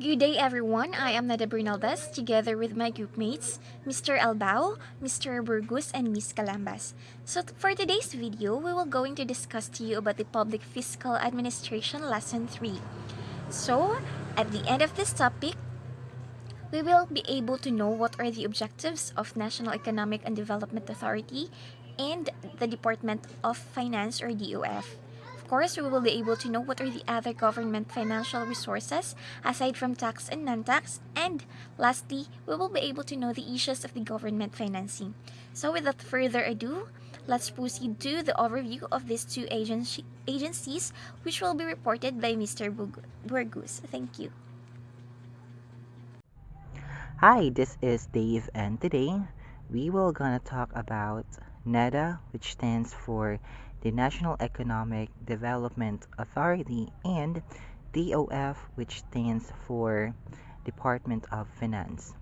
Good day, everyone. I am Nada Bernaldez, together with my group mates, Mr. Albao, Mr. Burgos, and Miss Calambas. For today's video, we will going to discuss to you about the Public Fiscal Administration Lesson 3. So, at the end of this topic, we will be able to know what are the objectives of National Economic and Development Authority and the Department of Finance or DOF. Of course, we will be able to know what are the other government financial resources aside from tax and non-tax. And lastly, we will be able to know the issues of the government financing. So without further ado, let's proceed to the overview of these two agencies, which will be reported by Mr. Burgos. Thank you. Hi, this is Dave, and today we will gonna talk about NEDA, which stands for the National Economic Development Authority, and DOF, which stands for Department of Finance.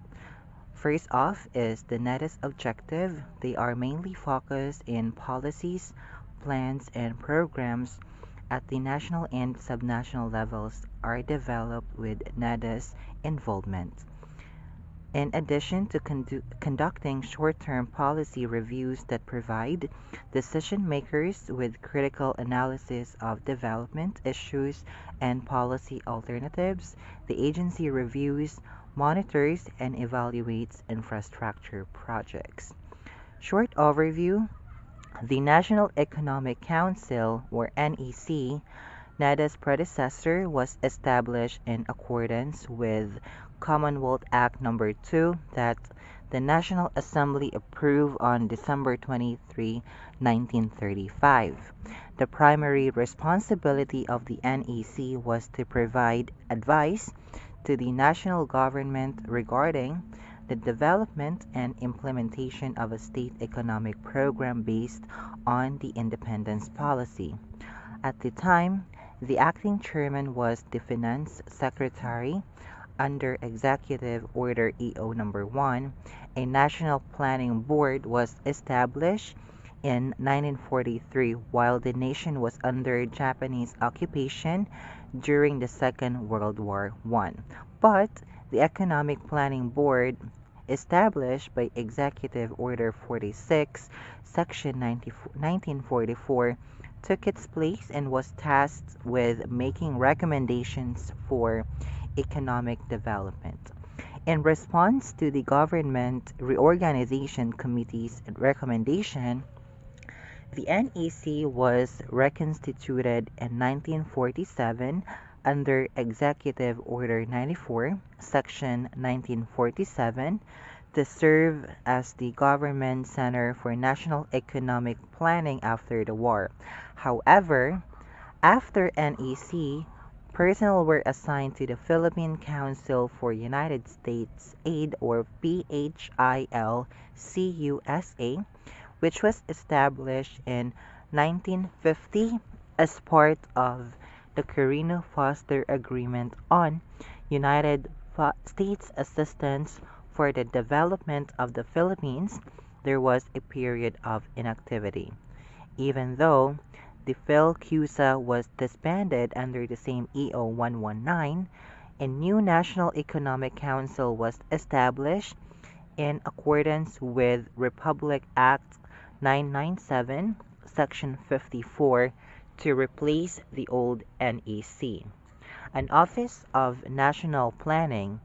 First off is the NEDA's objective. They are mainly focused in policies, plans, and programs at the national and subnational levels are developed with NEDA's involvement. In addition to conducting short-term policy reviews that provide decision-makers with critical analysis of development issues and policy alternatives, the agency reviews, monitors, and evaluates infrastructure projects. Short overview: the National Economic Council, or NEC, NEDA's predecessor, was established in accordance with Commonwealth Act No. 2 that the National Assembly approved on December 23, 1935. The primary responsibility of the NEC was to provide advice to the national government regarding the development and implementation of a state economic program based on the independence policy. At the time, the acting chairman was the Finance Secretary. Under Executive Order EO No. 1, a National Planning Board was established in 1943 while the nation was under Japanese occupation during the Second World War I. But the Economic Planning Board, established by Executive Order 46, Section 1944, took its place and was tasked with making recommendations for economic development. In response to the Government Reorganization Committee's recommendation, the NEC was reconstituted in 1947 under Executive Order 94, Section 1947, to serve as the government center for national economic planning after the war. However, after NEC, personnel were assigned to the Philippine Council for United States Aid, or PHILCUSA, which was established in 1950 as part of the Carino-Foster Agreement on United States assistance for the development of the Philippines. There was a period of inactivity. Even though the PhilCUSA was disbanded under the same EO 119, a new National Economic Council was established in accordance with Republic Act 997, Section 54, to replace the old NEC. An Office of National Planning,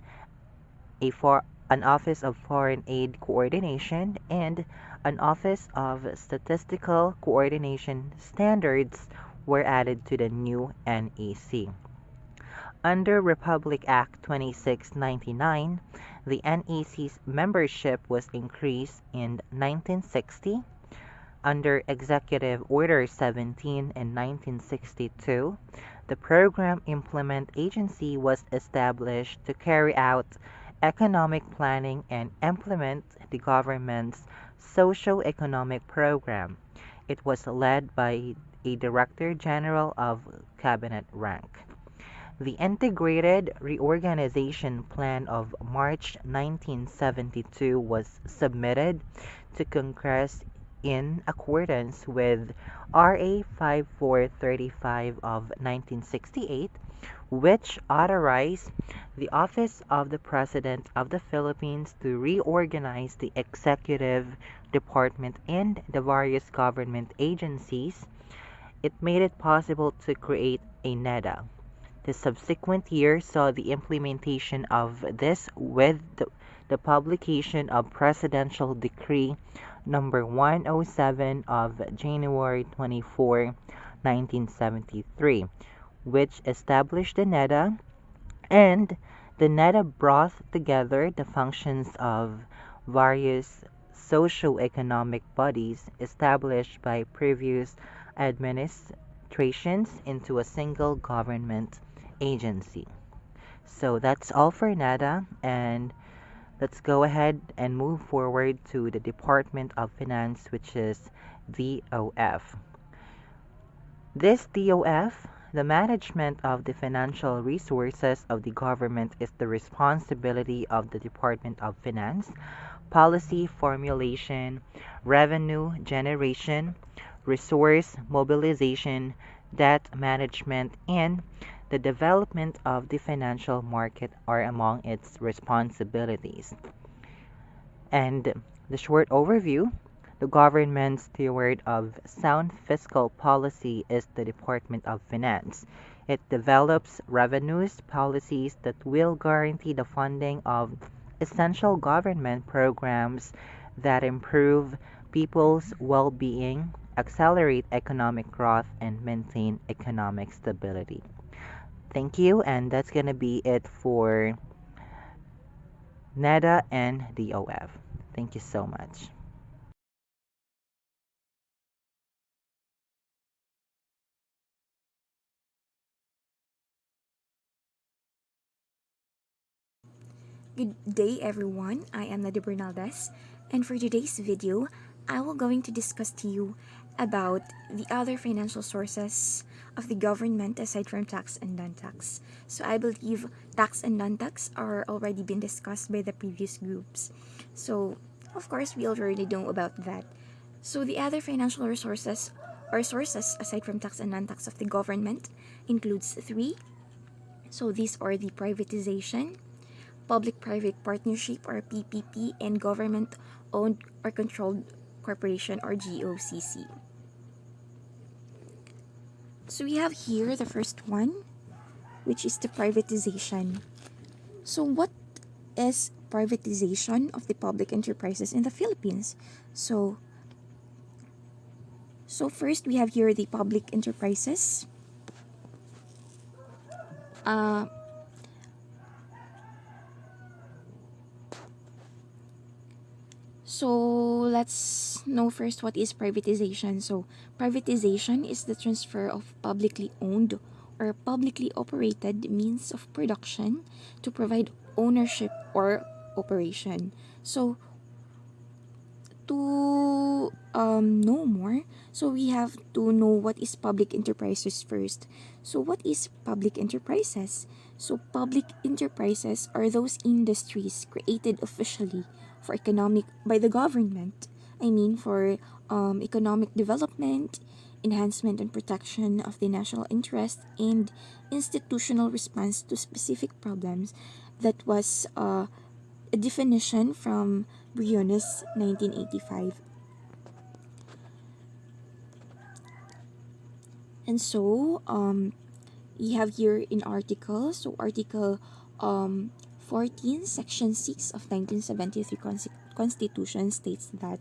an Office of Foreign Aid Coordination, and an Office of Statistical Coordination Standards were added to the new NEC. Under Republic Act 2699, the NEC's membership was increased in 1960. Under Executive Order 17 in 1962, the Program Implement Agency was established to carry out economic planning and implement the government's socio-economic program. It was led by a Director General of Cabinet rank. The Integrated Reorganization Plan of March 1972 was submitted to Congress in accordance with RA 5435 of 1968, which authorized the Office of the President of the Philippines to reorganize the executive department and the various government agencies. It made it possible to create a NEDA. The subsequent year saw the implementation of this with the publication of Presidential Decree number 107 of January 24, 1973, which established the NEDA, and the NEDA brought together the functions of various socio-economic bodies established by previous administrations into a single government agency. So that's all for NEDA, and let's go ahead and move forward to the Department of Finance, which is DOF. This DOF, the management of the financial resources of the government, is the responsibility of the Department of Finance. Policy formulation, revenue generation, resource mobilization, debt management, and the development of the financial market are among its responsibilities. And the short overview: the government steward of sound fiscal policy is the Department of Finance. It develops revenues policies that will guarantee the funding of essential government programs that improve people's well-being, accelerate economic growth, and maintain economic stability. Thank you, and that's going to be it for NEDA and DOF. Thank you so much. Good day everyone, I am Nada Bernaldez, and for today's video, I will going to discuss to you about the other financial sources of the government aside from tax and non-tax. So I believe tax and non-tax are already been discussed by the previous groups. So of course we already know about that. So the other financial resources or sources aside from tax and non-tax of the government includes three. So these are the privatization, public-private partnership or PPP, and government-owned or controlled corporation or GOCC. So we have here the first one, which is the privatization. So what is privatization of the public enterprises in the Philippines? So first we have here the public enterprises. Uh, So let's know first what is privatization. So privatization is the transfer of publicly owned or publicly operated means of production to provide ownership or operation. So to know more, so we have to know what is public enterprises first. So what is public enterprises? So public enterprises are those industries created officially for economic by the government. I mean for economic development, enhancement and protection of the national interest, and institutional response to specific problems. That was a definition from Briones 1985. And so we have here in article, so article 14 section 6 of 1973 constitution states that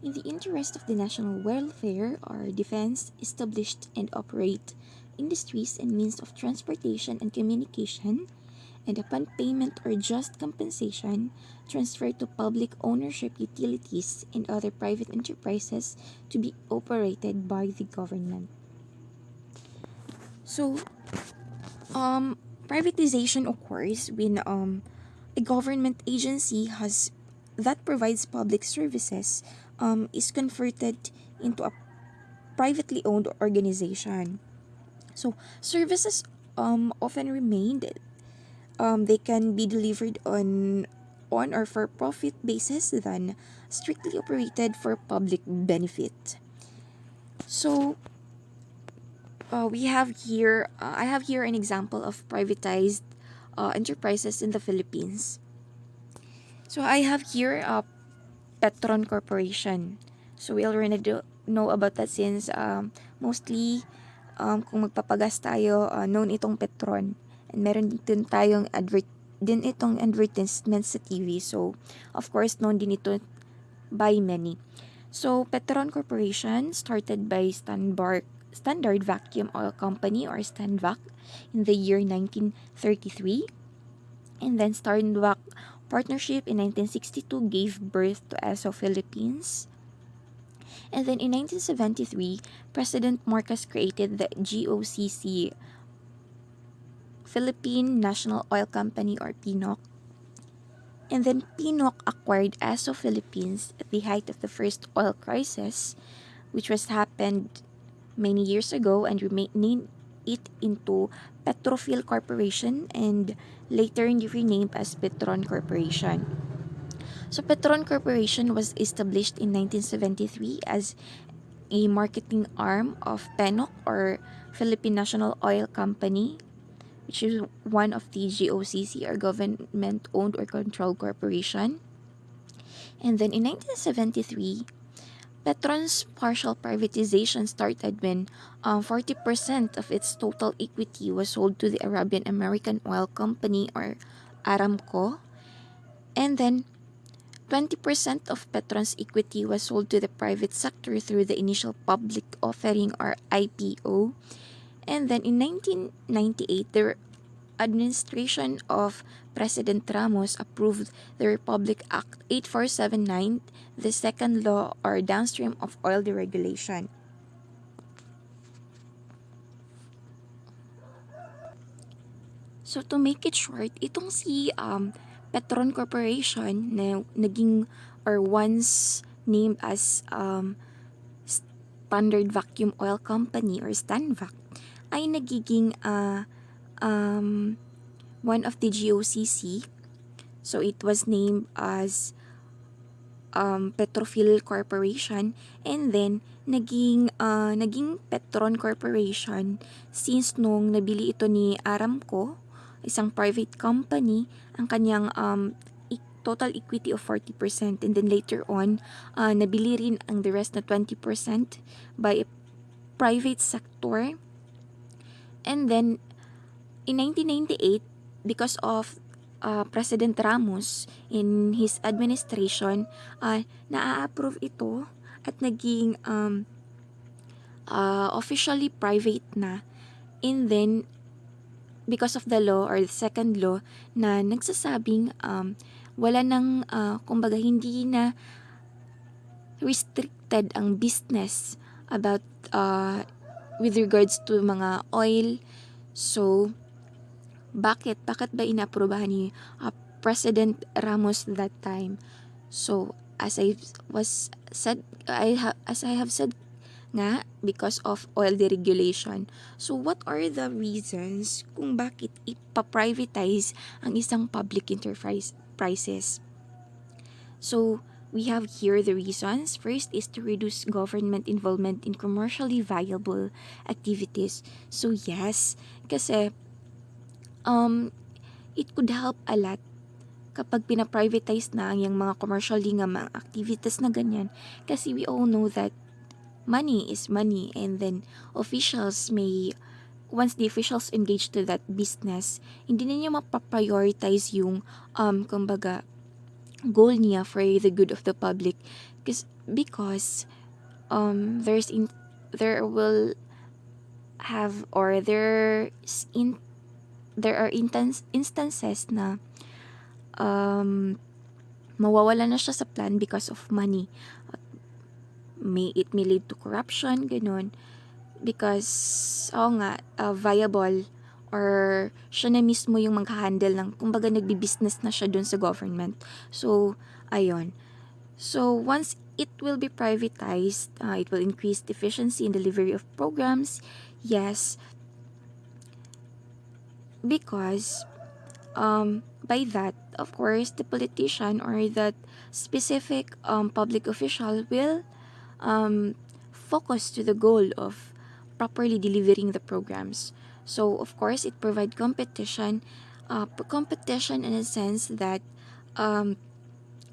in the interest of the national welfare or defense, established and operate industries and means of transportation and communication, and upon payment or just compensation, transfer to public ownership utilities and other private enterprises to be operated by the government. So, privatization occurs when a government agency has that provides public services is converted into a privately owned organization. So, services often remained they can be delivered on or for profit basis than strictly operated for public benefit. So I have here an example of privatized enterprises in the Philippines. So I have here Petron Corporation. So we already know about that since mostly kung magpapagas tayo, known itong Petron. And meron din tayong din itong advertisement sa TV. So, of course, known din ito by many. So, Petron Corporation started by Standard Vacuum Oil Company or Stanvac in the year 1933. And then Stanvac Partnership in 1962 gave birth to ESO Philippines. And then in 1973, President Marcos created the GOCC, Philippine National Oil Company or PNOC. And then PNOC acquired ESO Philippines at the height of the first oil crisis, which was happened many years ago, and renamed it into Petrophil Corporation and later renamed as Petron Corporation. So Petron Corporation was established in 1973 as a marketing arm of PENOC or Philippine National Oil Company, which is one of the GOCC or government-owned or controlled corporation. And then in 1973, Petron's partial privatization started when 40% of its total equity was sold to the Arabian American Oil Company or Aramco. And then 20% of Petron's equity was sold to the private sector through the initial public offering or IPO. And then in 1998, the administration of President Ramos approved the Republic Act 8479, the second law or downstream of oil deregulation. So to make it short, itong si Petron Corporation na naging or once named as Standard Vacuum Oil Company or Stanvac ay nagiging one of the GOCC. So it was named as Petrophil Corporation, and then naging Petron Corporation since nung nabili ito ni Aramco, isang private company, ang kanyang total equity of 40%, and then later on nabili rin ang the rest na 20% by a private sector. And then in 1998, because of President Ramos in his administration, na-approve ito at naging officially private na. And then, because of the law or the second law na nagsasabing wala nang, kumbaga hindi na restricted ang business about with regards to mga oil. So, bakit ba inaprubahan ni President Ramos that time? So, as I have said nga, because of oil deregulation. So, what are the reasons kung bakit ipa-privatize ang isang public enterprises? So, we have here the reasons. First is to reduce government involvement in commercially viable activities. So, yes, kasi it could help a lot kapag pina-privatize na yung mga commercially nga mga activities na ganyan. Kasi we all know that money is money, and then once the officials engage to that business, hindi na niya mapaprioritize yung kumbaga goal niya for the good of the public. Because there will have or there are instances na mawawala na siya sa plan because of money. It may lead to corruption, ganun. Because, viable or siya na mismo yung mag-handle ng, kumbaga nagbi-business na siya dun sa government. So, ayun. So, once it will be privatized, it will increase the efficiency in delivery of programs. Yes, because by that, of course, the politician or that specific public official will focus to the goal of properly delivering the programs. So of course it provide competition um,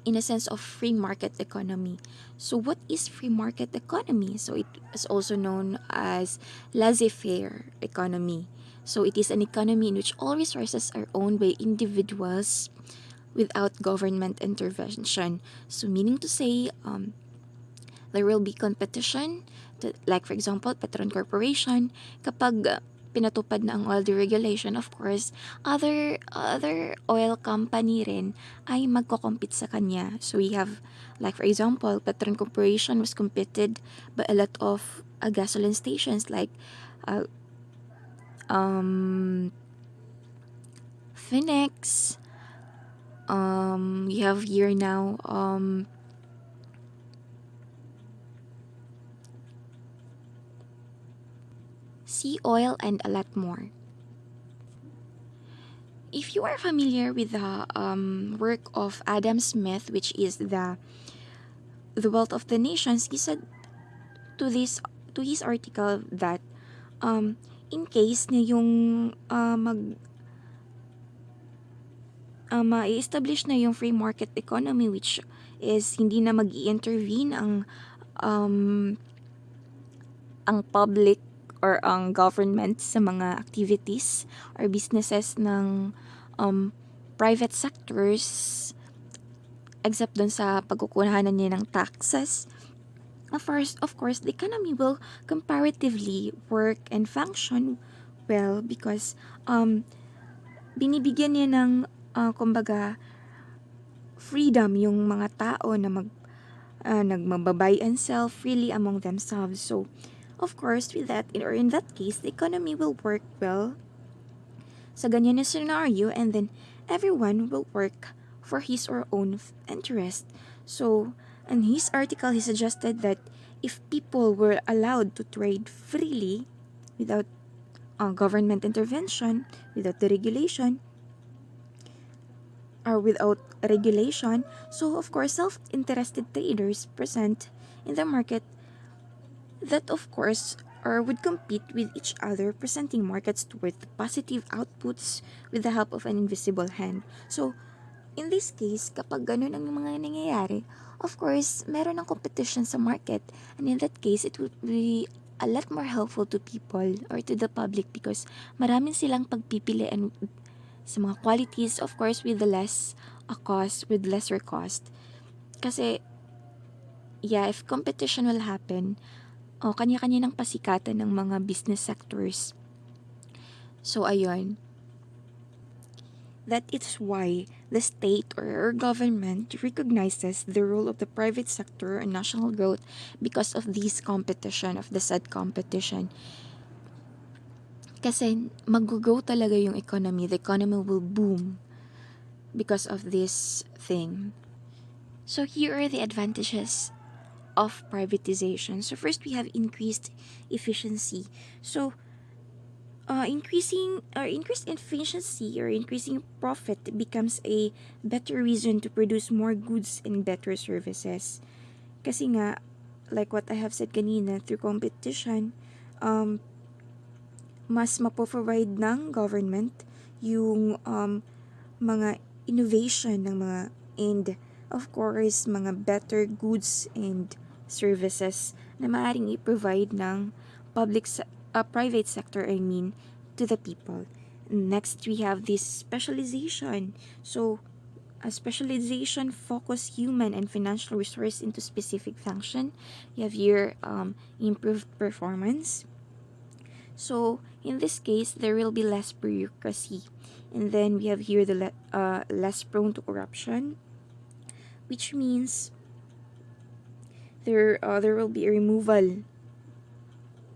in a sense of free market economy. So what is free market economy? So it is also known as laissez-faire economy. So it is an economy in which all resources are owned by individuals without government intervention. So meaning to say, there will be competition, like for example, Petron Corporation, kapag pinatupad na ang oil deregulation, of course, other oil company rin ay magko-compete sa kanya. So we have, like for example, Petron Corporation was competed by a lot of gasoline stations like uh, um, Phoenix. We have here now Sea Oil and a lot more. If you are familiar with the work of Adam Smith, which is the Wealth of the Nations, he said to this to his article that um, in case na yung ma-establish na yung free market economy, which is hindi na mag-i-intervene um, ang public or ang government sa mga activities or businesses ng private sectors, except dun sa pagkukuhanan niya ng taxes. Of course, the economy will comparatively work and function well because binibigyan niya ng kumbaga freedom yung mga tao na nagmababay and sell freely among themselves. So, of course, with that, or in that case, the economy will work well sa ganyan na scenario, and then everyone will work for his or own interest. So, in his article, he suggested that if people were allowed to trade freely without government intervention, without the regulation, or without regulation, so of course, self-interested traders present in the market that of course or would compete with each other, presenting markets with positive outputs with the help of an invisible hand. So, in this case, kapag ganun ang mga nangyayari, of course, meron ng competition sa market. And in that case, it would be a lot more helpful to people or to the public because maraming silang pagpipilian sa mga qualities, of course, with the less cost, with lesser cost. Kasi, yeah, if competition will happen, kanya-kanya ng pasikatan ng mga business sectors. So, ayun. That is why the state or government recognizes the role of the private sector and national growth because of this competition, of the said competition. Kasi mag-grow talaga yung economy. The economy will boom because of this thing. So here are the advantages of privatization. So first we have increased efficiency. So increased efficiency or increasing profit becomes a better reason to produce more goods and better services. Kasi nga, like what I have said kanina, through competition, mas mapoprovide ng government yung mga innovation ng mga and of course mga better goods and services na maaaring i-provide ng private sector, I mean, to the people. Next, we have this specialization. So, a specialization focus human and financial resource into specific function. You have here improved performance. So, in this case, there will be less bureaucracy. And then we have here the less prone to corruption, which means there will be a removal,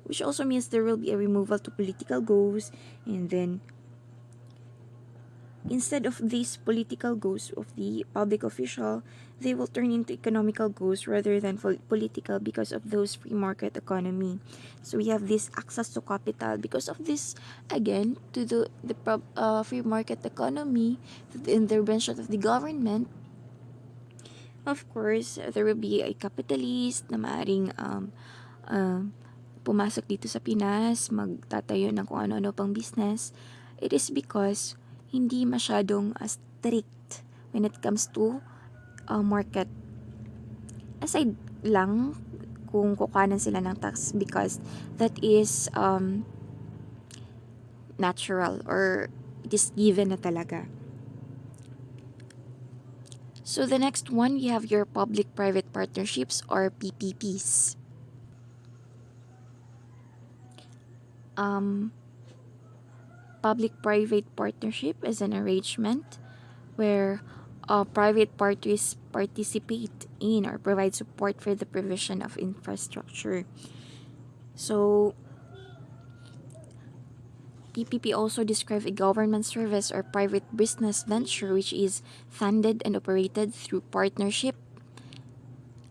which also means there will be a removal to political goals, and then instead of these political goals of the public official, they will turn into economical goals rather than political because of those free market economy. So we have this access to capital because of this, again, to the free market economy, the intervention of the government. Of course, there will be a capitalist na maaring pumasok dito sa Pinas, magtatayo ng kung ano-ano pang business, it is because hindi masyadong strict when it comes to market. Aside lang kung kukanan sila ng tax because that is natural or it is given na talaga. So the next one, you have your public-private partnerships or PPPs. Public-private partnership is an arrangement where private parties participate in or provide support for the provision of infrastructure. So PPP also describes a government service or private business venture which is funded and operated through partnership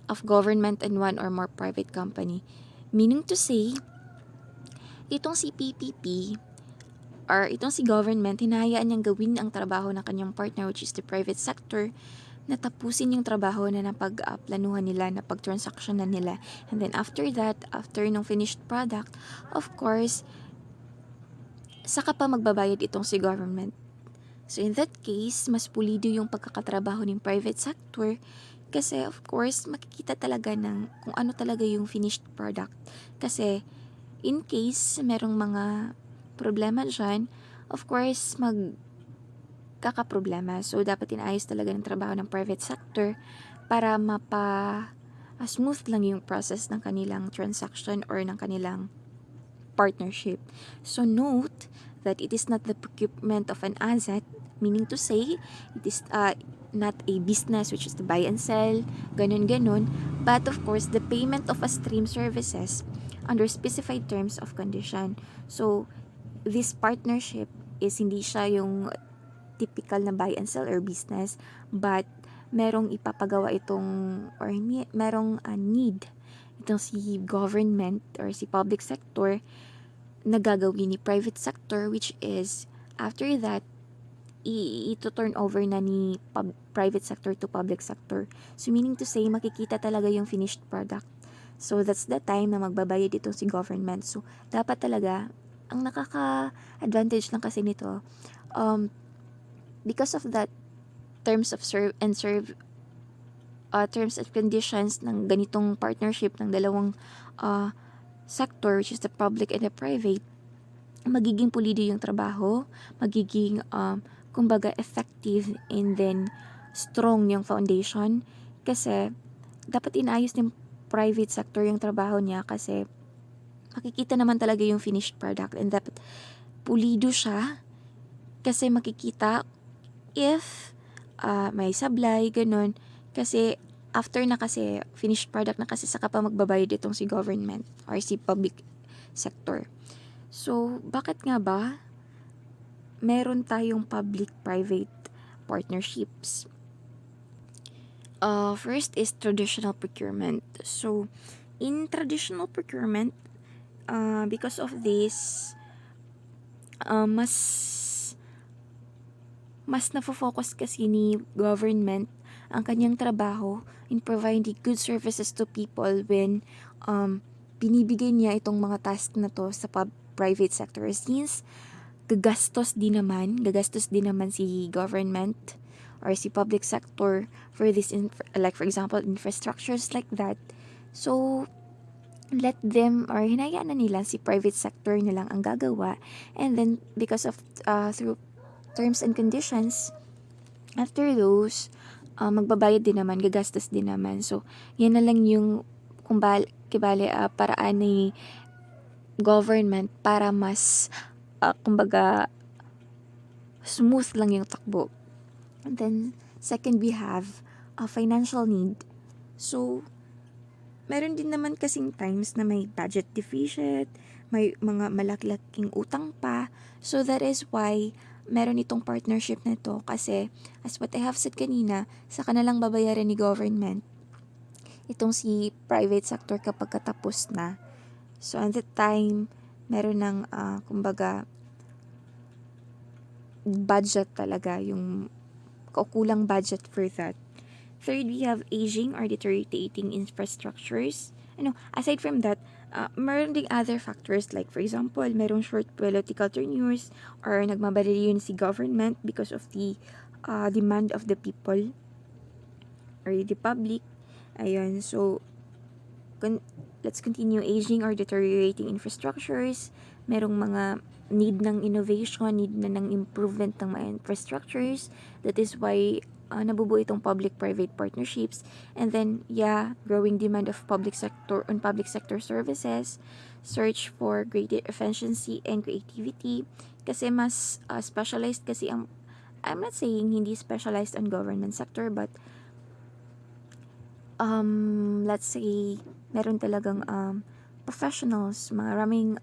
of government and one or more private company. Meaning to say, itong si PPP or itong si government, hinahayaan niyang gawin ang trabaho ng kanyang partner which is the private sector na tapusin yung trabaho na napag-planuhan nila, napag-transactionan nila. And then after that, after nung finished product, of course, saka pa magbabayad itong si government. So in that case, mas pulido yung pagkakatrabaho ng private sector kasi of course, makikita talaga ng kung ano talaga yung finished product. Kasi in case merong mga problema dyan, of course, magkakaproblema. So dapat inaayos talaga ng trabaho ng private sector para smooth lang yung process ng kanilang transaction or ng kanilang partnership. So note that it is not the procurement of an asset, meaning to say, it is not a business which is to buy and sell, ganun, but of course, the payment of a stream services under specified terms of condition. So, this partnership is hindi siya yung typical na buy and sell or business, but merong ipapagawa itong, or merong need itong si government or si public sector na gagawin ni private sector which is after that ito turn over na ni private sector to public sector. So meaning to say makikita talaga yung finished product. So that's the time na magbabayad ito si government. So dapat talaga ang nakaka-advantage lang kasi nito because of that terms of terms and conditions ng ganitong partnership ng dalawang sector which is the public and the private, magiging pulido yung trabaho, magiging kumbaga effective and then strong yung foundation kasi dapat inaayos ng private sector yung trabaho niya kasi makikita naman talaga yung finished product and dapat pulido siya kasi makikita if may sablay, ganun. Kasi after na kasi, finished product na kasi saka pa magbabayad itong si government or si public sector. So, bakit nga ba meron tayong public-private partnerships? First is traditional procurement. So, in traditional procurement, because of this, mas nafo-focus kasi ni government ang kanyang trabaho in providing good services to people when binibigay niya itong mga task na to sa private sector since gagastos din naman si government or si public sector for this like for example infrastructures like that. So let them or hinayaan na nila si private sector na lang ang gagawa and then because of through terms and conditions after those magbabayad din naman, gagastos din naman. So, yan na lang yung paraan ni government para mas kumbaga smooth lang yung takbo. And then, second we have a financial need. So, meron din naman kasing times na may budget deficit, may mga malaki-laking utang pa. So, that is why meron itong partnership na to kasi as what I have said kanina, sa kanilang babayaran ni government itong si private sector kapag katapos na. So at that time, meron ng kumbaga budget talaga, yung kukulang budget for that. Third, we have aging or deteriorating infrastructures. Aside from that, Meron ding other factors like for example, merong short political tenures or nagmamadali si government because of the demand of the people or the public. Ayun, so let's continue. Aging or deteriorating infrastructures. Merong mga need ng innovation, need na ng improvement ng mga infrastructures. That is why nabubuo itong public-private partnerships. And then, yeah, growing demand of public sector services, search for greater efficiency and creativity. Kasi mas specialized kasi ang, I'm not saying hindi specialized on government sector, but let's say, meron talagang professionals, maraming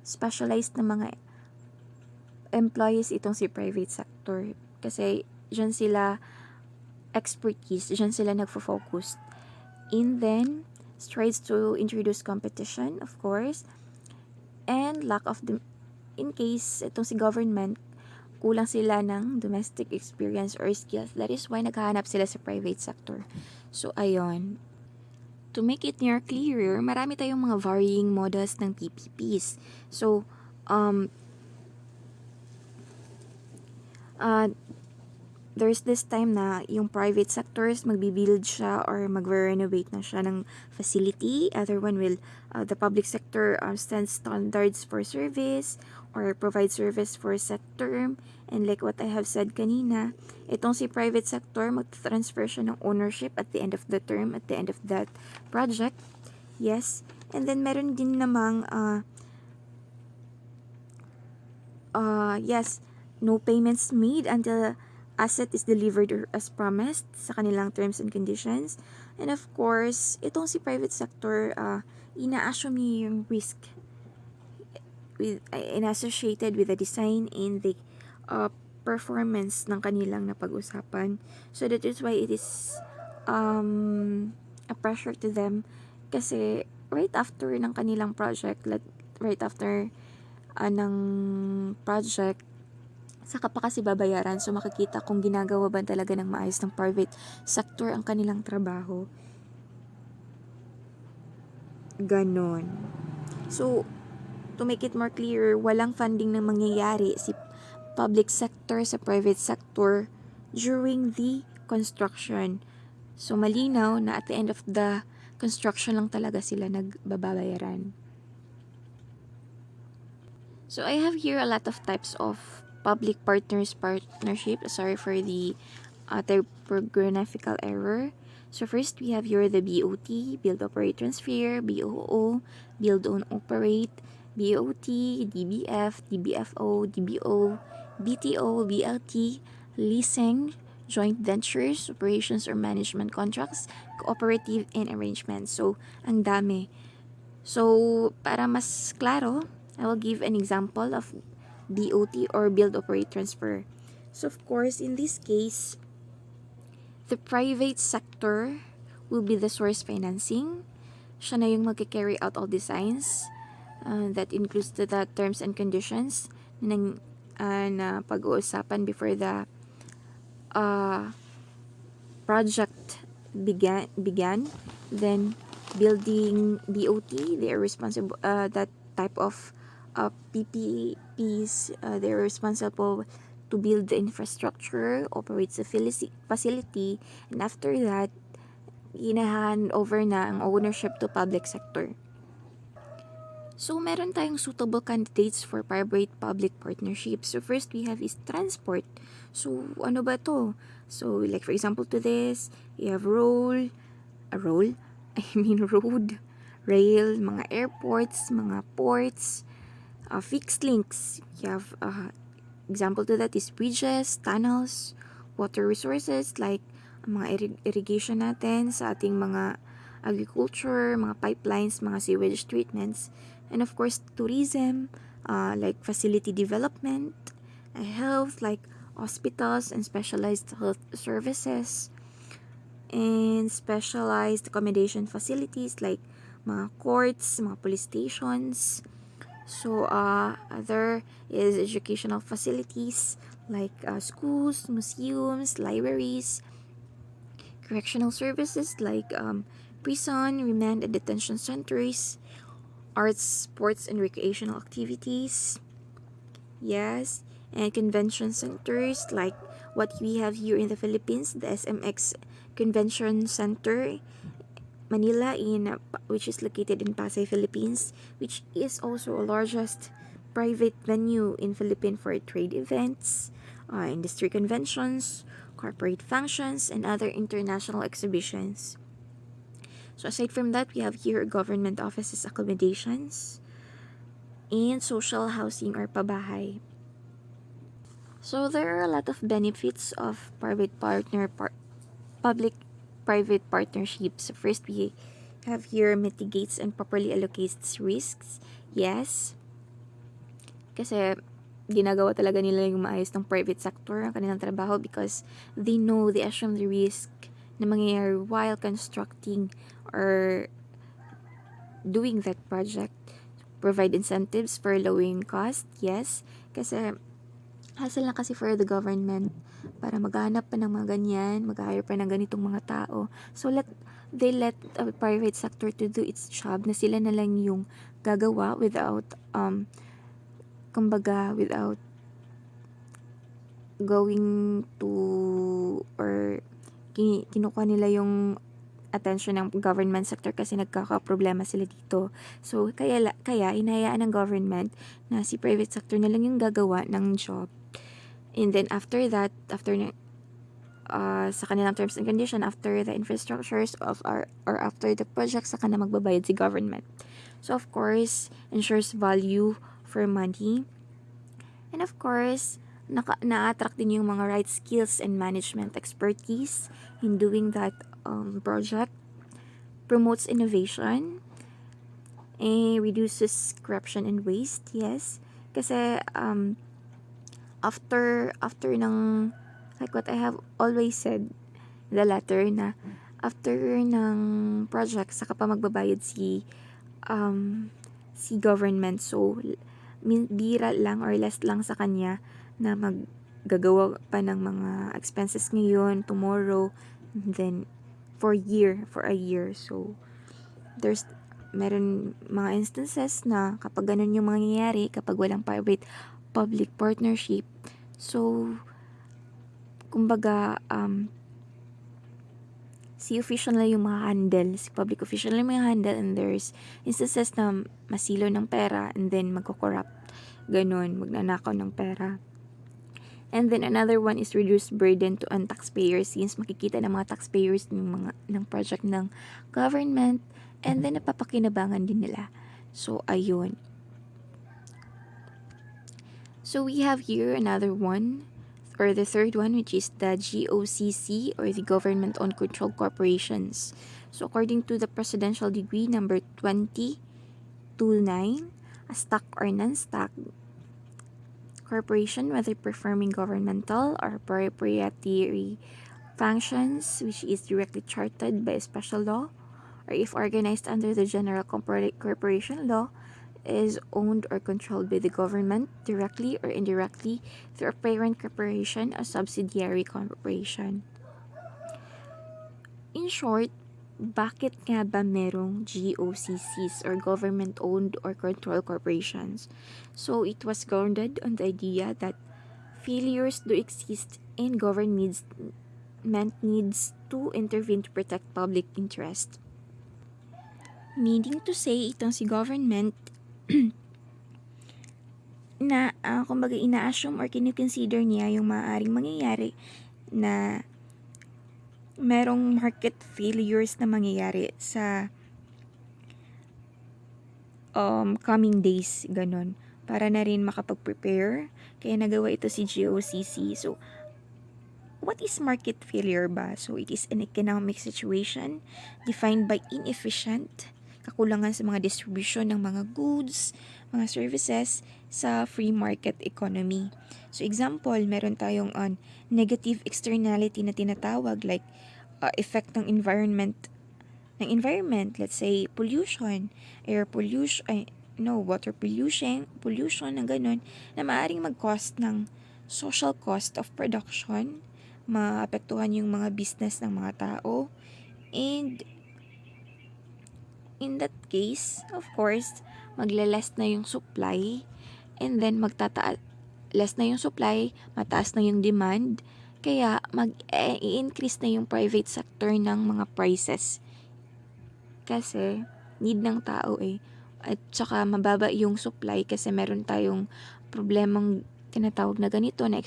specialized na mga employees itong si private sector. Kasi dyan sila expertise, dyan sila nagfo-focus. And then, strides to introduce competition, of course, and lack of in case itong si government, kulang sila ng domestic experience or skills. That is why naghahanap sila sa private sector. So, ayun. To make it more clearer, marami tayong mga varying models ng PPPs. So, there's this time na yung private sectors magbibuild siya or magre-renovate na siya ng facility. Other one will, the public sector sends standards for service or provide service for set term. And like what I have said kanina, itong si private sector, mag-transfer siya ng ownership at the end of the term, at the end of that project. Yes. And then meron din namang, yes, no payments made until asset is delivered or as promised sa kanilang terms and conditions. And of course, itong si private sector, ina-assume niya yung risk associated with the design and the performance ng kanilang napag-usapan. So that is why it is a pressure to them kasi right after ng kanilang project, like right after ng project, saka pa kasi babayaran. So, makikita kung ginagawa ba talaga ng maayos ng private sector ang kanilang trabaho. Ganon. So, to make it more clear, walang funding na mangyayari si public sector sa private sector during the construction. So, malinaw na at the end of the construction lang talaga sila nagbabayaran. So, I have here a lot of types of public partnership. Sorry for the typographical error. So first we have here the BOT, build operate transfer, BOO, build own operate, BOT, DBF, DBFO, DBO, BTO, BLT, leasing, joint ventures, operations or management contracts, cooperative and arrangements. So ang dami. So para mas klaro, I will give an example of BOT or build operate transfer. So of course, in this case, the private sector will be the source financing. Siya na yung mag-carry out all designs. That includes the terms and conditions na pag-uusapan before the project began. Then building BOT, they are responsible that type of PPPs, they're responsible to build the infrastructure, operates the facility, and after that, ina-hand over na ang ownership to public sector. So, meron tayong suitable candidates for private public partnerships. So, first we have is transport. So, ano ba to? So, like for example to this, you have road, rail, mga airports, mga ports, fixed links. You have example to that is bridges, tunnels, water resources like mga irrigation natin sa ating mga agriculture, mga pipelines, mga sewage treatments, and of course tourism, like facility development, health like hospitals and specialized health services, and specialized accommodation facilities like mga courts, mga police stations. So, other is educational facilities like schools, museums, libraries, correctional services like prison, remand, and detention centers, arts, sports, and recreational activities. Yes, and convention centers like what we have here in the Philippines, the SMX Convention Center, Manila, which is located in Pasay, Philippines, which is also a largest private venue in Philippines for trade events, industry conventions, corporate functions, and other international exhibitions. So aside from that, we have here government offices accommodations and social housing or pabahay. So there are a lot of benefits of public-private partnerships. First, we have here mitigates and properly allocates risks. Yes, kasi ginagawa talaga nila yung maayos ng private sector ang kanilang trabaho because they assume the risk na mangyayari while constructing or doing that project. Provide incentives for lowering cost, yes. Kasi hassle na kasi for the government para maghanap pa ng mga ganyan, mag-hire pa ng ganitong mga tao. So they let a private sector to do its job na sila na lang yung gagawa without without going to or kinukuha nila yung attention ng government sector kasi nagkakaproblema sila dito. So, kaya hinayaan ng government na si private sector na lang yung gagawa ng job. And then after that, sa kanilang terms and condition, after the infrastructures or after the project, saka na magbabayad si government. So, of course, ensures value for money. And of course, na-attract din yung mga right skills and management expertise in doing that project, promotes innovation, and reduces corruption and waste. Yes, kasi after ng like what I have always said in the letter na after ng project saka pa magbabayad si government, so bira lang or less lang sa kanya na maggagawa pa ng mga expenses ngayon, tomorrow, and then for a year. So meron mga instances na kapag ganun yung mangyayari, kapag walang private public partnership, so kumbaga si official na yung handle, si public official na yung handle, and there's instances na masilo ng pera and then magko-corrupt, ganun, magnanakaw ng pera. And then another one is reduced burden on taxpayers since makikita ng mga taxpayers ng project ng government and then napapakinabangan din nila. So ayun. So we have here another one or the third one, which is the GOCC or the Government-Owned Controlled Corporations. So according to the Presidential Decree number 2029, a stock or non-stock corporation, whether performing governmental or proprietary functions, which is directly chartered by a special law, or if organized under the General Corporation Law, is owned or controlled by the government directly or indirectly through a parent corporation or subsidiary corporation. In short, bakit nga ba merong GOCCs or government-owned or controlled corporations? So, it was grounded on the idea that failures do exist and government needs to intervene to protect public interest. Meaning to say, itong si government na kumbaga ina-assume or kinikonsider niya yung maaaring mangyayari na merong market failures na mangyayari sa coming days, ganun. Para na rin makapag-prepare. Kaya nagawa ito si GOCC. So, what is market failure ba? So, it is an economic situation defined by inefficient, kakulangan sa mga distribution ng mga goods, mga services sa free market economy. So, example, meron tayong negative externality na tinatawag like effect ng environment, let's say pollution, air pollution, water pollution na ganun, na maaaring mag-cost ng social cost of production, maapektuhan yung mga business ng mga tao, and in that case, of course, maglaless na yung supply, and then less na yung supply, mataas na yung demand, kaya i-increase na yung private sector ng mga prices. Kasi need ng tao eh. At saka mababa yung supply kasi meron tayong problemang tinatawag na ganito na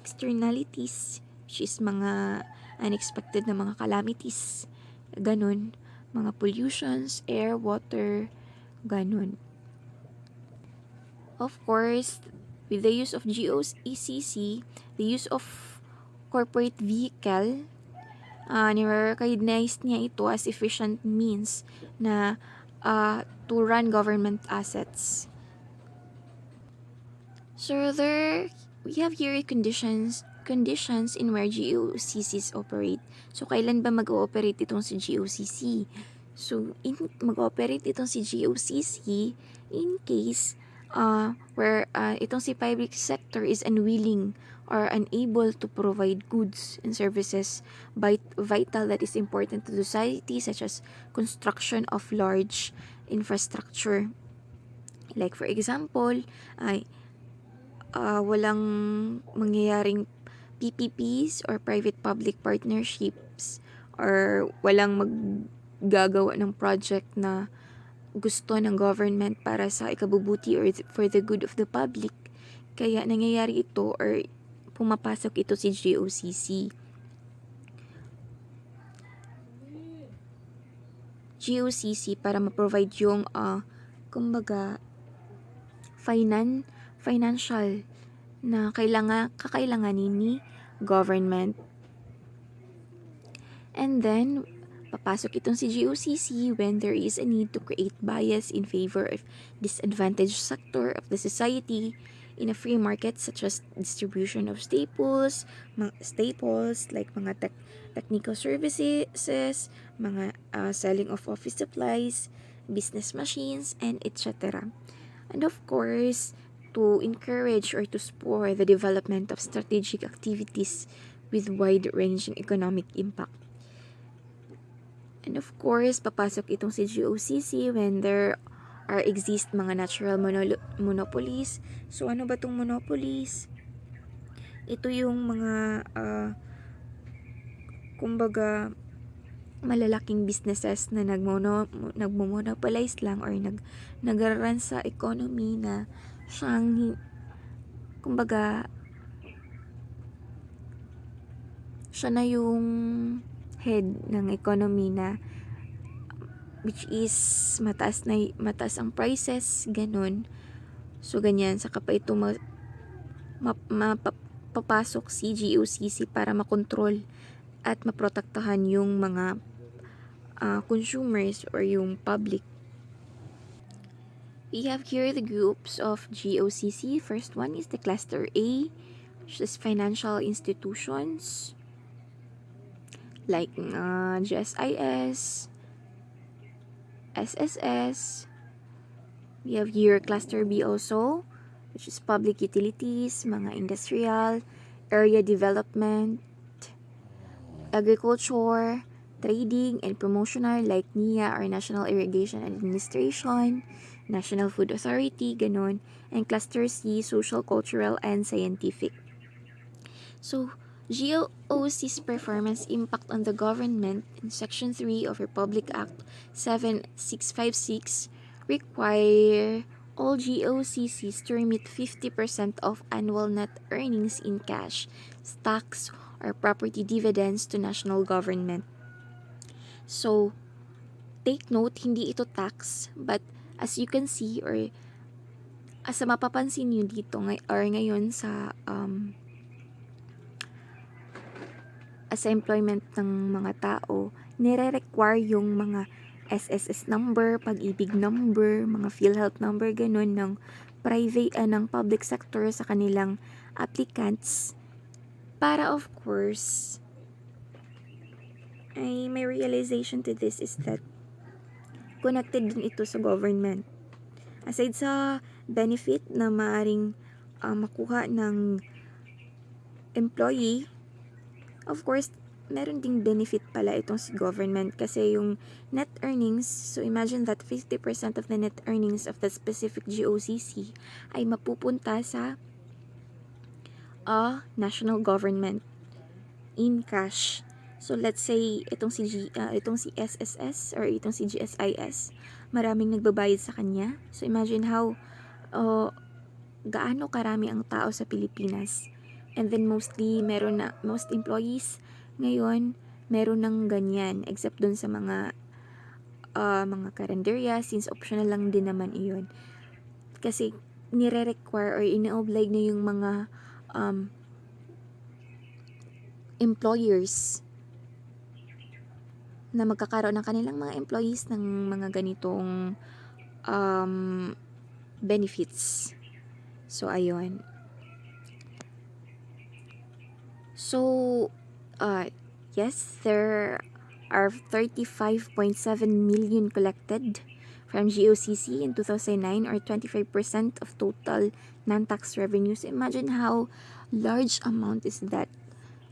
externalities, which is mga unexpected na mga calamities. Ganun. Mga pollutions, air, water, ganun. Of course, with the use of GOECC, the use of corporate vehicle, ni-recognize niya ito as efficient means na to run government assets. So we have here conditions in where GOCCs operate. So kailan ba mag-ooperate itong si GOCC? So mag-ooperate itong si GOCC in case where itong si public sector is unwilling or unable to provide goods and services vital that is important to society, such as construction of large infrastructure. Like for example, walang mangyayaring PPPs or private-public partnerships, or walang maggagawa ng project na gusto ng government para sa ikabubuti or for the good of the public. Kaya nangyayari ito or pumapasok ito si GOCC. GOCC para ma-provide yung kumbaga financial na kakailanganin ni government. And then papasok itong si GOCC when there is a need to create bias in favor of disadvantaged sector of the society in a free market, such as distribution of staples like mga technical services, mga selling of office supplies, business machines, and etc. And of course, to encourage or to spur the development of strategic activities with wide-ranging economic impact. And of course, papasok itong si GOCC when there exist mga natural monopolies. So ano ba tong monopolies? Ito yung mga kumbaga malalaking businesses na nagmo-monopolize lang or nag-run sa economy na siyang kumbaga siya na yung head ng economy na which is mataas ang prices, ganun. So ganyan, saka pa ito papasok si GOCC para makontrol at maprotektahan yung mga consumers or yung public. We have here the groups of GOCC. First one is the cluster A, which is financial institutions like GSIS, SSS. We have here cluster B also, which is public utilities, mga industrial, area development, agriculture, trading, and promotional like NIA or National Irrigation Administration, National Food Authority, ganun. And cluster C, social, cultural, and scientific. So, GOC's performance impact on the government in Section 3 of Republic Act 7656 require all GOCCs to remit 50% of annual net earnings in cash, stocks, or property dividends to national government. So, take note, hindi ito tax, but as you can see or as mapapansin nyo dito or ngayon sa as employment ng mga tao, nire-require yung mga SSS number, pag-ibig number, mga PhilHealth number, ganun, ng private, ng public sector sa kanilang applicants. Para of course, ay may realization to this is that connected din ito sa government. Aside sa benefit na maaring makuha ng employee, of course, meron ding benefit pala itong si government kasi yung net earnings, so imagine that 50% of the net earnings of the specific GOCC ay mapupunta sa national government in cash. So let's say itong si SSS or itong si GSIS, maraming nagbabayad sa kanya. So imagine how gaano karami ang tao sa Pilipinas. And then most employees ngayon meron ng ganyan except dun sa mga karinderya, since optional lang din naman iyon. Kasi nire-require or ina-oblige na yung mga employers na magkakaroon ng kanilang mga employees ng mga ganitong benefits. So, ayun. So, yes, there are 35.7 million collected from GOCC in 2009 or 25% of total non-tax revenue. So, imagine how large amount is that.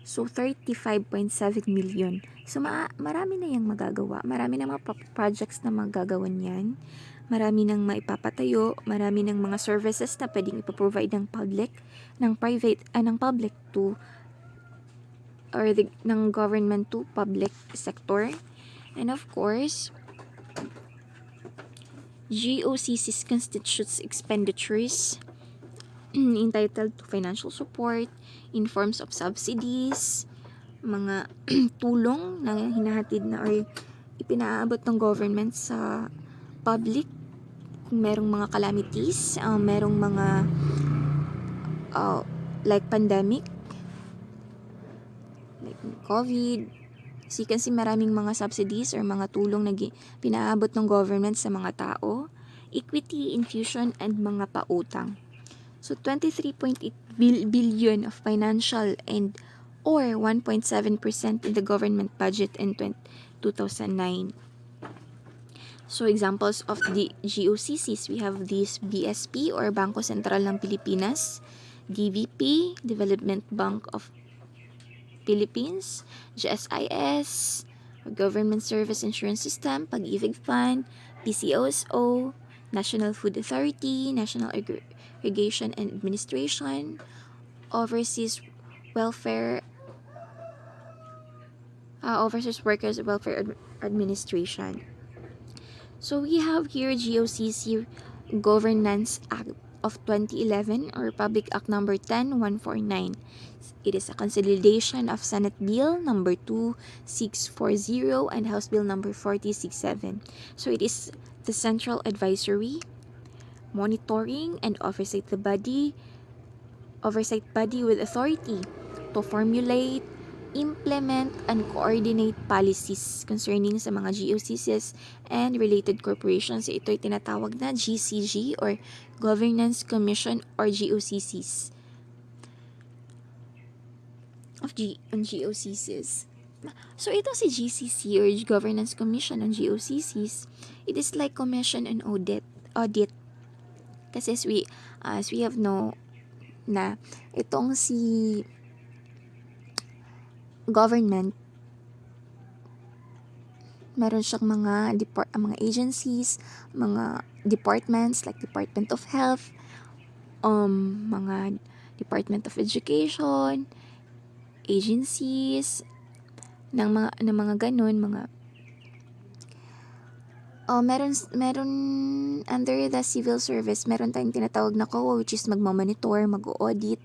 So, 35.7 million. So, marami na yung magagawa. Marami na mga projects na magagawa niyan. Marami nang maipapatayo, marami ng mga services na pwedeng ipoprovide ng public, ng public to ng government to public sector. And of course, GOCCs constitutes expenditures entitled to financial support in forms of subsidies, mga tulong na hinahatid na or ipinaabot ng government sa public kung merong mga calamities, merong mga like pandemic, like COVID. So you can see maraming mga subsidies or mga tulong na pinaabot ng government sa mga tao, equity infusion, and mga pautang. So 23.8 billion of financial and or 1.7% in the government budget in 2009. So examples of the GOCCs, we have this BSP or Bangko Sentral ng Pilipinas, DBP, Development Bank of Philippines, GSIS, Government Service Insurance System, Pag-ibig Fund, PCOSO, National Food Authority, National Irrigation and Administration, Overseas Workers Welfare Administration. So we have here GOCC Governance Act of 2011 or Republic Act number 10149. It is a consolidation of Senate Bill number 2640 and House Bill number 4067. So it is the central advisory, monitoring, and oversight body with authority to formulate, implement, and coordinate policies concerning sa mga GOCCs and related corporations. Ito ay tinatawag na GCG or Governance Commission or GOCCs. On GOCCs. So ito si GCC or Governance Commission on GOCCs, it is like commission and audit. Kasi as we have know na itong si government, meron siyang mga agencies, mga departments like Department of Health, mga Department of Education, agencies ng mga ganun, mga meron under the civil service, meron tayong tinatawag na COA, which is magmamonitor, mag-audit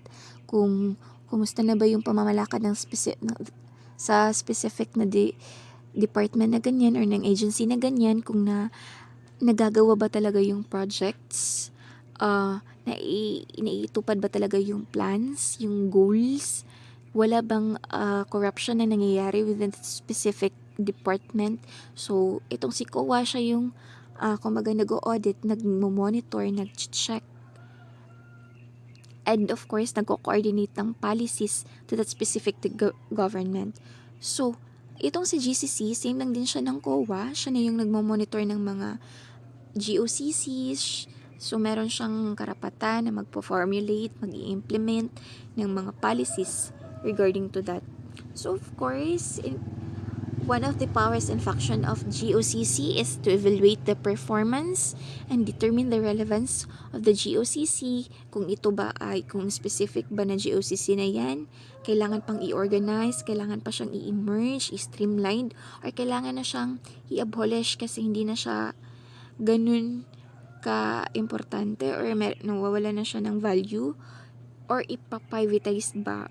kung kumusta na ba yung pamamalakad ng sa specific na department na ganyan or ng agency na ganyan, kung nagagawa ba talaga yung projects, naiitupad ba talaga yung plans, yung goals, wala bang corruption na nangyayari within specific department. So itong si COA, siya yung kumbaga nag-audit, nag-monitor, nag-check, and of course nag-coordinate ng policies to that specific government. So itong si GCC, same lang din siya ng COA, siya na yung nagmo-monitor ng mga GOCCs. So meron siyang karapatan na magpo-formulate, mag-i-implement ng mga policies regarding to that. So of course, one of the powers and function of GOCC is to evaluate the performance and determine the relevance of the GOCC. Kung ito ba ay, kung specific ba na GOCC na yan, kailangan pang i-organize, kailangan pa siyang i-merge, i-streamline, or kailangan na siyang i-abolish kasi hindi na siya ganun ka-importante or nawawala na siya ng value or ipa-privatize ba.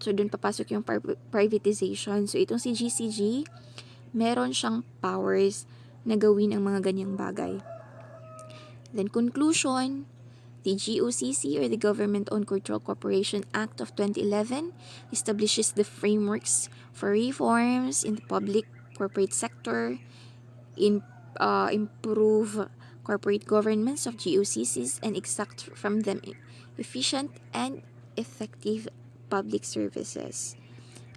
So, dun papasok yung privatization. So, itong si GCG, meron siyang powers na gawin ang mga ganyang bagay. Then, conclusion, the GOCC or the Government-Owned Control Corporation Act of 2011 establishes the frameworks for reforms in the public corporate sector, improve corporate governance of GOCCs, and exact from them efficient and effective public services.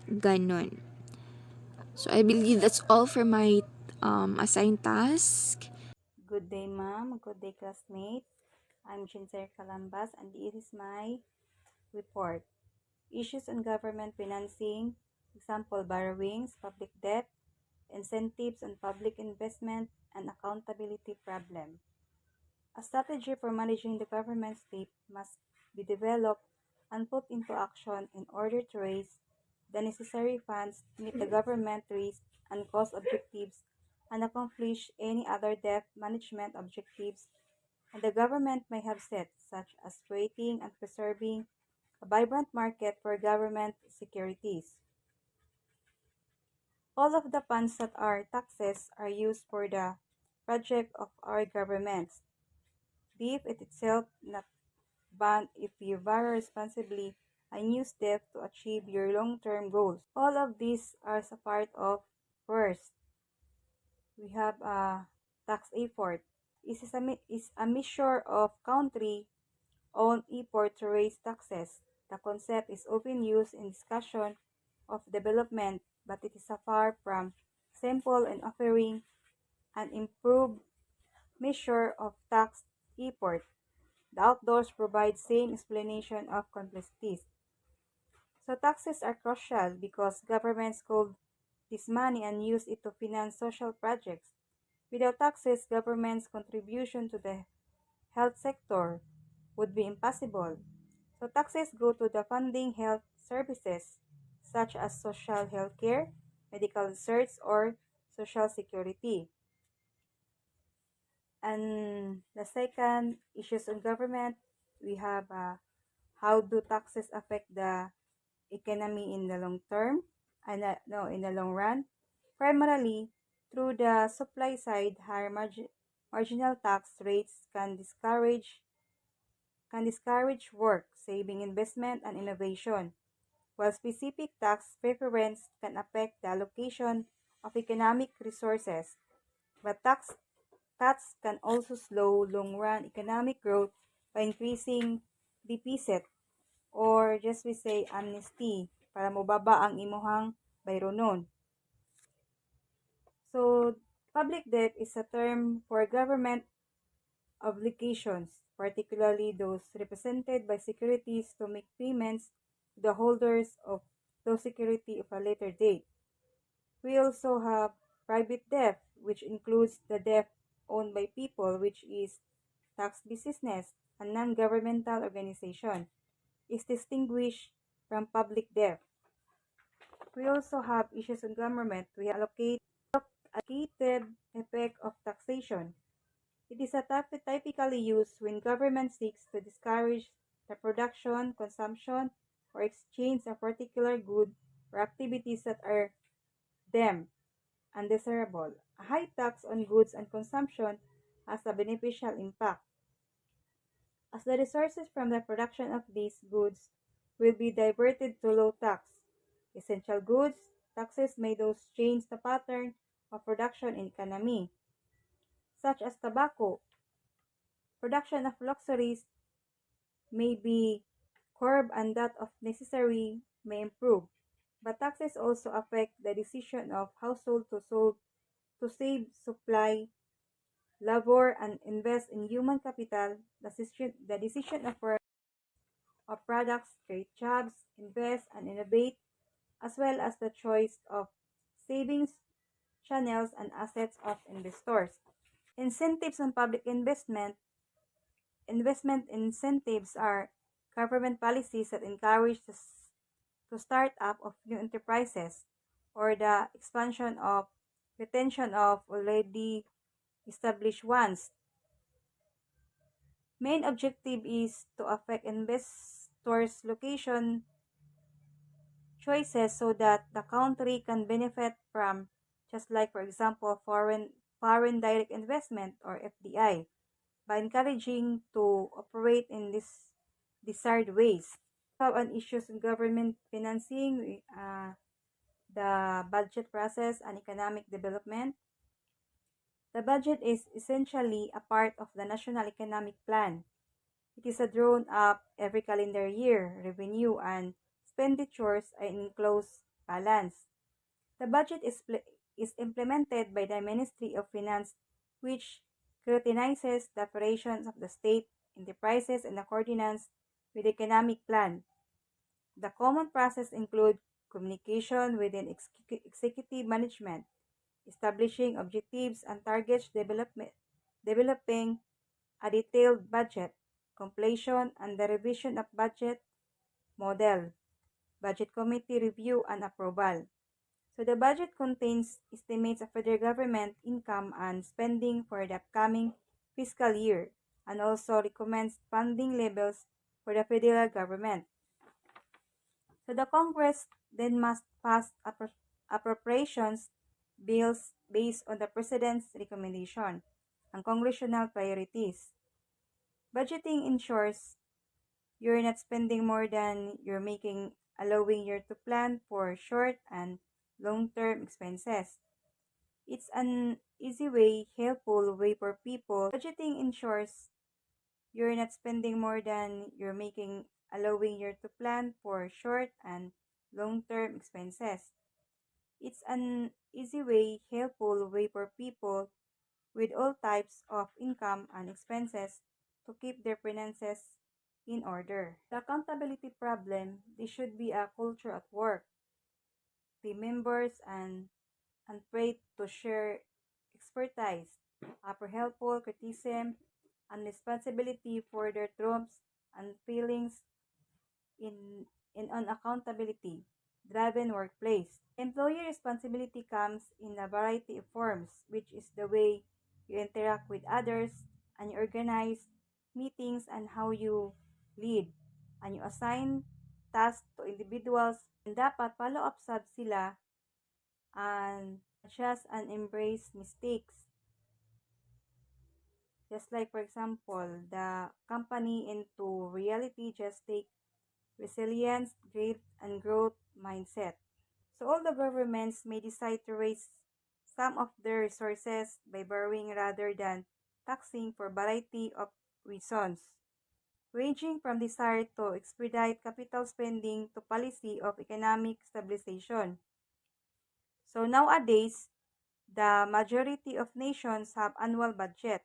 Ganon. So, I believe that's all for my assigned task. Good day, ma'am. Good day, classmates. I'm Chinser Calambas, and this is my report. Issues on government financing, example, borrowings, public debt, incentives on public investment, and accountability problem. A strategy for managing the government's debt must be developed and put into action in order to raise the necessary funds to meet the government risk and cost objectives and accomplish any other debt management objectives and the government may have set, such as creating and preserving a vibrant market for government securities. All of the funds that are taxes are used for the project of our governments. Be it itself not banned if you borrow responsibly and use debt to achieve your long-term goals. All of these are a part of first. We have a tax effort. Is a measure of country own effort to raise taxes. The concept is often used in discussion of development, but it is far from simple and offering an improved measure of tax effort. The outdoors provide same explanation of complexities. So taxes are crucial because governments hold this money and use it to finance social projects. Without taxes, government's contribution to the health sector would be impossible. So taxes go to the funding health services such as social health care, medical research, or social security. And the second issues on government, we have how do taxes affect the economy in the long term? And no, in the long run, primarily through the supply side, higher marginal tax rates can discourage work, saving investment and innovation, while specific tax preference can affect the allocation of economic resources. But tax cuts can also slow long-run economic growth by increasing deficit or just we say amnesty para mobaba ang imuhang bayronon. So, public debt is a term for government obligations, particularly those represented by securities to make payments to the holders of those security of a later date. We also have private debt, which includes the debt owned by people, which is tax business and non-governmental organization, is distinguished from public debt. We also have issues in government. We allocated effect of taxation. It is typically used when government seeks to discourage the production, consumption, or exchange of particular good or activities that are deemed undesirable. A high tax on goods and consumption has a beneficial impact, as the resources from the production of these goods will be diverted to low tax essential goods. Taxes may thus change the pattern of production in economy, such as tobacco. Production of luxuries may be curbed and that of necessary may improve. But taxes also affect the decision of household to save supply, labor, and invest in human capital. The decision of products, create jobs, invest, and innovate as well as the choice of savings channels and assets of investors. Incentives on public investment incentives are government policies that encourage to start up of new enterprises or the expansion of retention of already established ones. Main objective is to affect investors' location choices so that the country can benefit from, just like for example foreign direct investment or FDI, by encouraging to operate in this desired ways. Have an issues in government financing, the budget process and economic development. The budget is essentially a part of the national economic plan. It is a drawn up every calendar year. Revenue and expenditures are in close balance. The budget is implemented by the Ministry of Finance, which scrutinizes the operations of the state enterprises in accordance with the economic plan. The common process include communication within executive management, establishing objectives and targets, developing a detailed budget, completion and the revision of budget model, budget committee review and approval. So the budget contains estimates of federal government income and spending for the upcoming fiscal year and also recommends funding levels for the federal government. So the Congress then must pass appropriations bills based on the President's recommendation and congressional priorities. Budgeting ensures you're not spending more than you're making, allowing you to plan for short and long-term expenses. It's an easy way, helpful way for people. Budgeting ensures you're not spending more than you're making, allowing you to plan for short and long-term expenses. It's an easy way, helpful way for people with all types of income and expenses to keep their finances in order. The accountability problem, this should be a culture at work. Team members and pray to share expertise, offer helpful criticism, and responsibility for their trumps and feelings in, in an accountability driven workplace. Employee responsibility comes in a variety of forms, which is the way you interact with others and you organize meetings and how you lead and you assign tasks to individuals and dapat follow up sab sila and adjust and embrace mistakes. Just like for example, the company into reality just take resilience, grit, and growth mindset. So all the governments may decide to raise some of their resources by borrowing rather than taxing for a variety of reasons, ranging from desire to expedite capital spending to policy of economic stabilization. So nowadays, the majority of nations have annual budget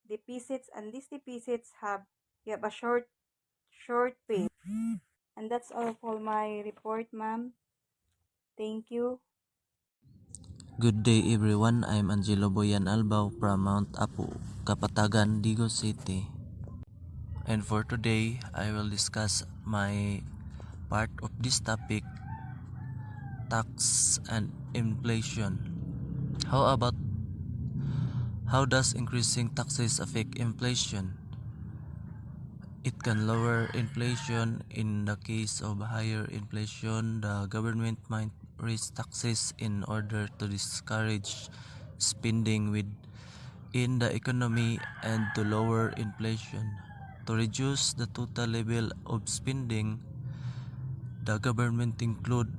deficits, and these deficits have a short pay. And that's all for my report, ma'am. Thank you. Good day everyone, I'm Angelo Boyan Albao from Mount Apu, Kapatagan, Digo City. And for today, I will discuss my part of this topic, tax and inflation. How about how does increasing taxes affect inflation? It can lower inflation. In the case of higher inflation, the government might raise taxes in order to discourage spending within the economy and to lower inflation. To reduce the total level of spending, the government could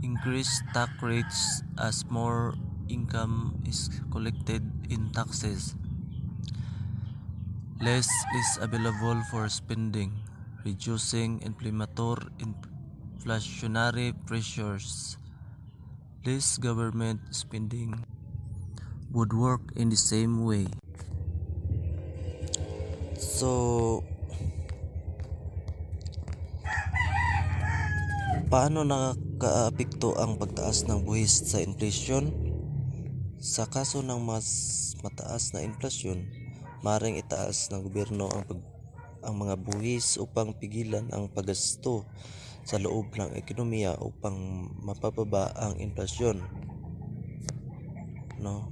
increase tax rates as more income is collected in taxes. Less is available for spending, reducing inflationary pressures. Less government spending would work in the same way. So Paano nakakaapekto ang pagtaas ng buwis sa inflasyon? Sa kaso ng mas mataas na inflasyon, maaaring itaas ng gobyerno ang mga buwis upang pigilan ang paggasto sa loob ng ekonomiya upang mapababa ang inflasyon, no?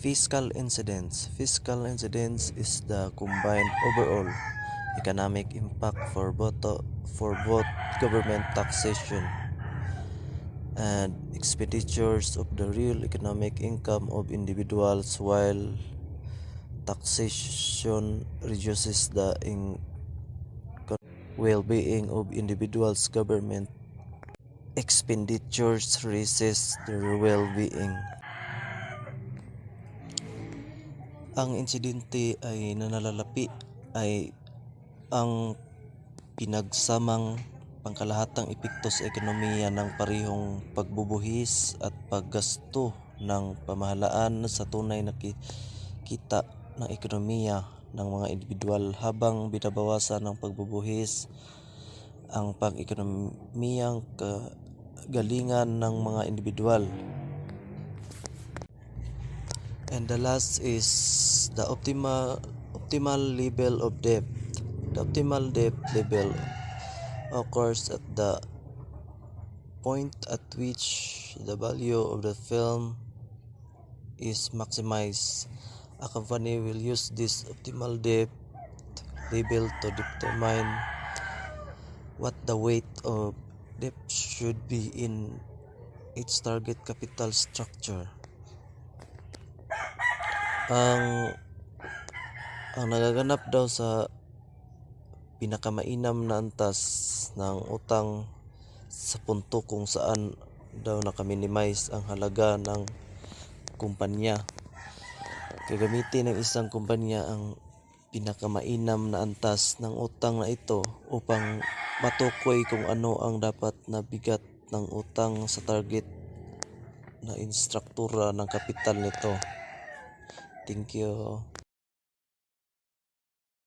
Fiscal incidence is the combined overall economic impact for both government taxation and expenditures of the real economic income of individuals, while taxation reduces the well-being of individuals. Government expenditures raises their well-being. Ang insidente ay nananalapi ay ang pinagsamang pangkalahatang epekto sa ekonomiya ng parehong pagbubuhis at paggasto ng pamahalaan sa tunay na kita ng ekonomiya ng mga individual. Habang binabawasan ng pagbubuhis ang pang-ekonomiyang kagalingan ng mga individual. And the last is the optimal level of debt. The optimal debt level occurs at the point at which the value of the film is maximized. A company will use this optimal debt level to determine what the weight of debt should be in its target capital structure. Ang nagaganap daw sa pinakamainam na antas ng utang sa punto kung saan daw nakaminimize ang halaga ng kumpanya. Gagamitin ng isang kumpanya ang pinakamainam na antas ng utang na ito upang matukoy kung ano ang dapat na bigat ng utang sa target na instruktura ng kapital nito. Thank you.